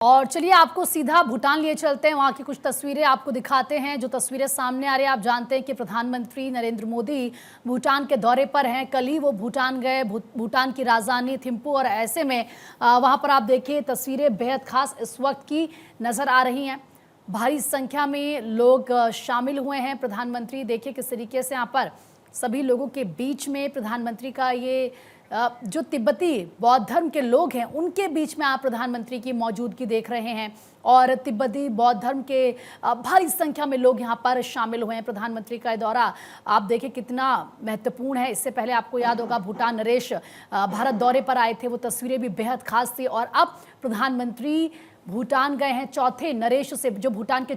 और चलिए आपको सीधा भूटान लिए चलते हैं, वहाँ की कुछ तस्वीरें आपको दिखाते हैं। जो तस्वीरें सामने आ रही है, आप जानते हैं कि प्रधानमंत्री नरेंद्र मोदी भूटान के दौरे पर हैं। कल ही वो भूटान गए, भूटान की राजधानी थिम्पू, और ऐसे में वहाँ पर आप देखिए तस्वीरें बेहद खास इस वक्त की नज़र आ रही हैं। भारी संख्या में लोग शामिल हुए हैं। प्रधानमंत्री देखिए किस तरीके से यहाँ पर सभी लोगों के बीच में प्रधानमंत्री का ये जो तिब्बती बौद्ध धर्म के लोग हैं उनके बीच में आप प्रधानमंत्री की मौजूदगी देख रहे हैं, और तिब्बती बौद्ध धर्म के भारी संख्या में लोग यहां पर शामिल हुए हैं। प्रधानमंत्री का दौरा आप देखिए कितना महत्वपूर्ण है। इससे पहले आपको याद होगा भूटान नरेश भारत दौरे पर आए थे, वो तस्वीरें भी बेहद खास थी। और अब प्रधानमंत्री भूटान गए हैं चौथे नरेश से, जो भूटान के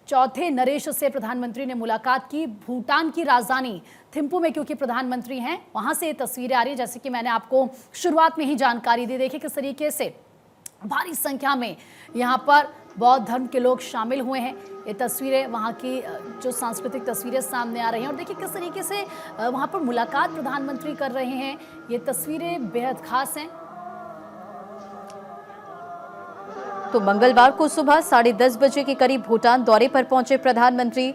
चौथे नरेश से प्रधानमंत्री ने मुलाकात की भूटान की राजधानी थिम्पू में, क्योंकि प्रधानमंत्री हैं वहां से ये तस्वीरें आ रही है। जैसे कि मैंने आपको शुरुआत में ही जानकारी दी, देखिए किस तरीके से भारी संख्या में यहां पर बौद्ध धर्म के लोग शामिल हुए हैं। ये तस्वीरें वहां की जो सांस्कृतिक तस्वीरें सामने आ रही हैं, और देखिए किस तरीके से वहां पर मुलाकात प्रधानमंत्री कर रहे हैं। ये तस्वीरें बेहद खास हैं। तो मंगलवार को सुबह 10:30 बजे के करीब भूटान दौरे पर पहुंचे प्रधानमंत्री।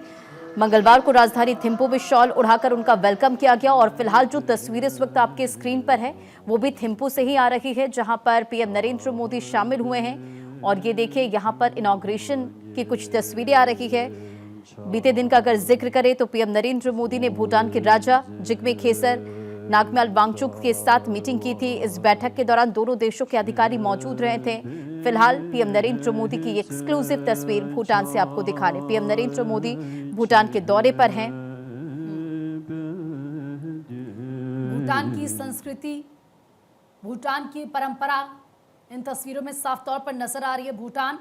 मंगलवार को राजधानी थिम्पू में शॉल उड़ाकर उनका वेलकम किया गया। और फिलहाल जो तस्वीर इस वक्त आपके स्क्रीन पर है वो भी थिम्पू से ही आ रही है, जहां पर पीएम नरेंद्र मोदी शामिल हुए हैं। और ये देखिए यहाँ पर इनॉग्रेशन की कुछ तस्वीरें आ रही है। बीते दिन का अगर जिक्र करें तो पीएम नरेंद्र मोदी ने भूटान के राजा जिग्मे खेसर नागम्याल वांगचुक के साथ मीटिंग की थी। इस बैठक के दौरान दोनों देशों के अधिकारी मौजूद रहे थे। फिलहाल पीएम नरेंद्र मोदी की एक्सक्लूसिव तस्वीर भूटान से आपको दिखा रहे हैं। पीएम नरेंद्र मोदी भूटान के दौरे पर हैं। भूटान की संस्कृति, भूटान की परंपरा इन तस्वीरों में साफ तौर पर नजर आ रही है। भूटान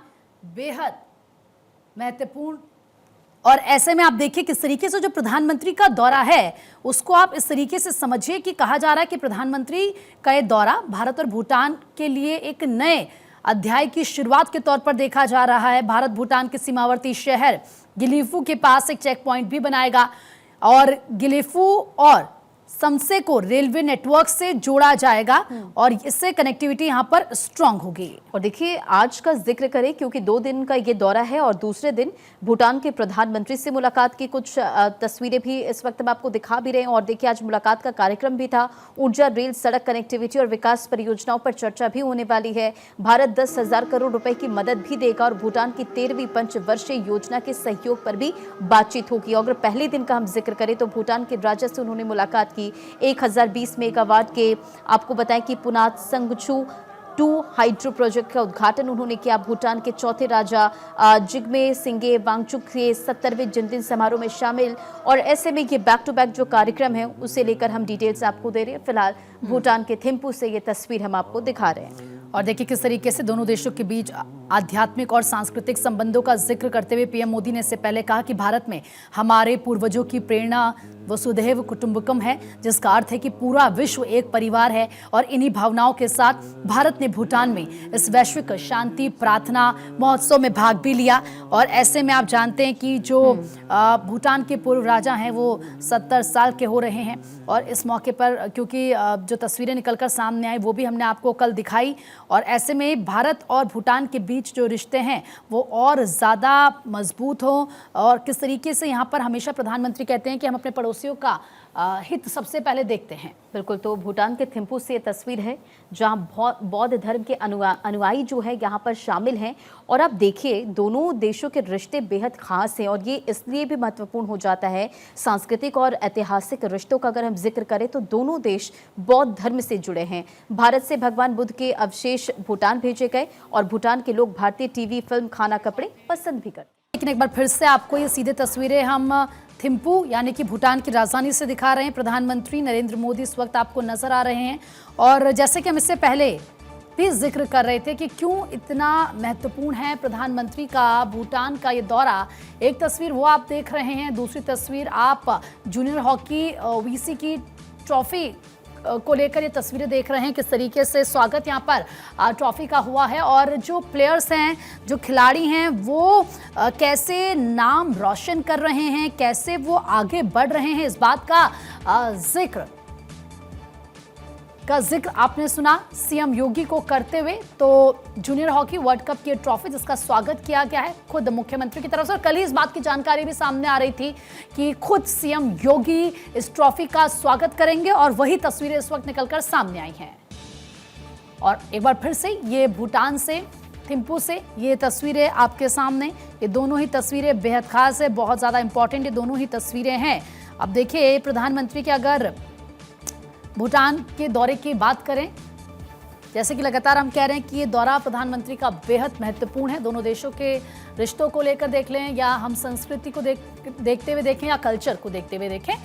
बेहद महत्वपूर्ण, और ऐसे में आप देखिए किस तरीके से जो प्रधानमंत्री का दौरा है उसको आप इस तरीके से समझिए कि कहा जा रहा है कि प्रधानमंत्री का ये दौरा भारत और भूटान के लिए एक नए अध्याय की शुरुआत के तौर पर देखा जा रहा है। भारत भूटान के सीमावर्ती शहर गिलीफू के पास एक चेक पॉइंट भी बनाएगा, और गिलीफू और समसे को रेलवे नेटवर्क से जोड़ा जाएगा, और इससे कनेक्टिविटी यहां पर स्ट्रांग होगी। और देखिए आज का जिक्र करें क्योंकि 2 दिन का ये दौरा है, और दूसरे दिन भूटान के प्रधानमंत्री से मुलाकात की कुछ तस्वीरें भी इस वक्त हम आपको दिखा भी रहे हैं। और देखिए आज मुलाकात का कार्यक्रम भी था। ऊर्जा, रेल, सड़क कनेक्टिविटी और विकास परियोजनाओं पर चर्चा भी होने वाली है। भारत 10,000 करोड़ रुपए की मदद भी देगा, और भूटान की 13वीं पंचवर्षीय योजना के सहयोग पर भी बातचीत होगी। और अगर पहले दिन का हम जिक्र करें तो भूटान के राजा से उन्होंने मुलाकात की। 1020 मेगावाट के आपको बताएं कि पुनात संगचू 2 हाइड्रो प्रोजेक्ट का उद्घाटन उन्होंने किया। भूटान के चौथे राजा जिग्मे सिंगे वांगचुक के 70वें जन्मदिन समारोह में शामिल। और ऐसे में ये बैक टू बैक जो कार्यक्रम है उसे लेकर हम डिटेल्स आपको दे रहे हैं। फिलहाल भूटान के थिम्पू से ये तस्वीर हम आपको दिखा रहे हैं। और देखिए किस तरीके से दोनों देशों के बीच आध्यात्मिक और सांस्कृतिक संबंधों का जिक्र करते हुए पीएम मोदी ने इससे पहले कहा कि भारत में हमारे पूर्वजों की प्रेरणा वसुधैव कुटुंबकम है, जिसका अर्थ है कि पूरा विश्व एक परिवार है। और इन्हीं भावनाओं के साथ भारत ने भूटान में इस वैश्विक शांति प्रार्थना महोत्सव में भाग भी लिया। और ऐसे में आप जानते हैं कि जो भूटान के पूर्व राजा हैं वो 70 साल के हो रहे हैं। और इस मौके पर क्योंकि जो तस्वीरें निकलकर सामने आई वो भी हमने आपको कल दिखाई, और ऐसे में भारत और भूटान के बीच जो रिश्ते हैं वो और ज़्यादा मजबूत हों। और किस तरीके से यहाँ पर हमेशा प्रधानमंत्री कहते हैं कि हम अपने पड़ोसियों का हित सबसे पहले देखते हैं। बिल्कुल, तो भूटान के थिम्पू से ये तस्वीर है जहां बौद्ध धर्म के अनुयायी जो है यहाँ पर शामिल हैं। और आप देखिए दोनों देशों के रिश्ते बेहद खास हैं, और ये इसलिए भी महत्वपूर्ण हो जाता है। सांस्कृतिक और ऐतिहासिक रिश्तों का अगर हम जिक्र करें तो दोनों देश बौद्ध धर्म से जुड़े हैं। भारत से भगवान बुद्ध के अवशेष भूटान भेजे गए, और भूटान के लोग भारतीय टीवी, फिल्म, खाना, कपड़े पसंद भी करते हैं। लेकिन एक बार फिर से आपको ये सीधे तस्वीरें हम थिम्पू यानी कि भूटान की राजधानी से दिखा रहे हैं। प्रधानमंत्री नरेंद्र मोदी इस वक्त आपको नजर आ रहे हैं। और जैसे कि हम इससे पहले भी जिक्र कर रहे थे कि क्यों इतना महत्वपूर्ण है प्रधानमंत्री का भूटान का ये दौरा। एक तस्वीर वो आप देख रहे हैं, दूसरी तस्वीर आप जूनियर हॉकी वीसी की ट्रॉफी को लेकर ये तस्वीरें देख रहे हैं। किस तरीके से स्वागत यहाँ पर ट्रॉफी का हुआ है, और जो प्लेयर्स हैं, जो खिलाड़ी हैं, वो कैसे नाम रोशन कर रहे हैं, कैसे वो आगे बढ़ रहे हैं, इस बात का जिक्र का जिक्र आपने सुना सीएम योगी को करते हुए। तो जूनियर हॉकी वर्ल्ड कप की ट्रॉफी जिसका स्वागत किया गया है खुद मुख्यमंत्री की तरफ से, और कल ही इस बात की जानकारी भी सामने आ रही थी कि खुद सीएम योगी इस ट्रॉफी का स्वागत करेंगे, और वही तस्वीरें इस वक्त निकलकर सामने आई हैं। और एक बार फिर से ये भूटान से, थिम्पू से ये तस्वीरें आपके सामने, ये दोनों ही तस्वीरें बेहद खास है, बहुत ज़्यादा इंपॉर्टेंट ये दोनों ही तस्वीरें हैं। अब देखिए प्रधानमंत्री के अगर भूटान के दौरे की बात करें, जैसे कि लगातार हम कह रहे हैं कि ये दौरा प्रधानमंत्री का बेहद महत्वपूर्ण है। दोनों देशों के रिश्तों को लेकर देख लें, या हम संस्कृति को देखते हुए देखें, या कल्चर को देखते हुए देखें,